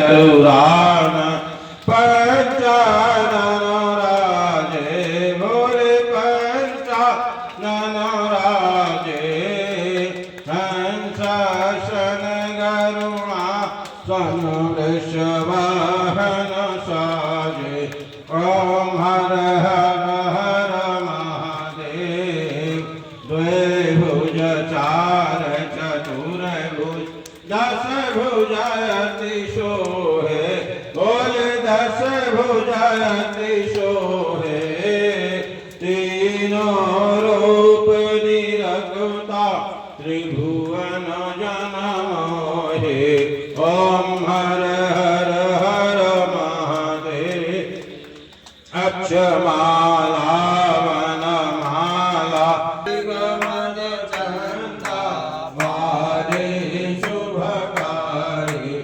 पुराण पंचानन राजे भोले पंचानन राजे हंसासन गरुणा सन वृषवाहन साजे ओम हर हर हर महादेव द्वे भुज चार चतुर भुज दस भुजयति शोहे बोले दस भुजयति शोहे तीनों रूप निरखता त्रिभुवन जन मोहे ओम हर हर हर महादेव अक्षमाला वनमाला गमन चंदा वारे शुभकारी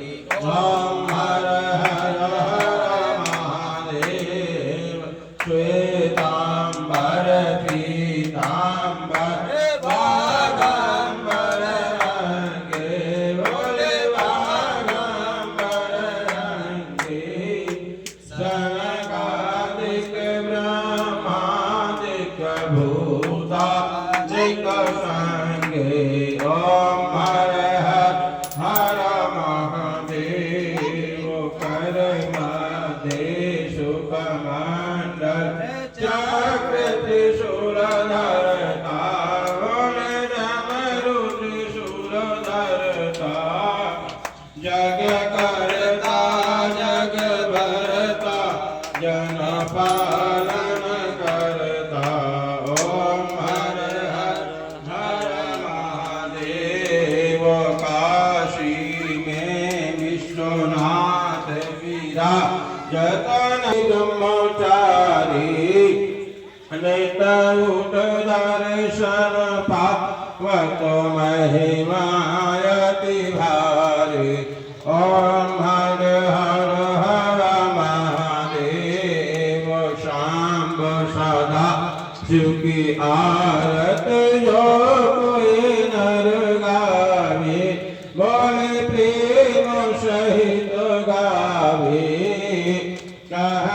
ओम हर हर हर महादेव श्वेतांबर पीतांबर वागंबर रंगे बोले वागंबर रंगे सनकादिक ब्रह्मादिक भूतादिक संगे ओम हर हर हर महादेव कर मध्येशु कमंडल चक्र त्रिशूलधरता डमरू त्रिशूलधरता जग करता जग भरता जन पालन करता ओम हर हर हर महादेव काशी में विश्वनाथ वीरा जतन ब्रह्मचारी नेत उठ दर्शन पावत महिमायति भारी ओम हर हर हर महादेव शांब सदा शिव की आरत जो कोई नर गावे बोले प्रेम सहित गावे कह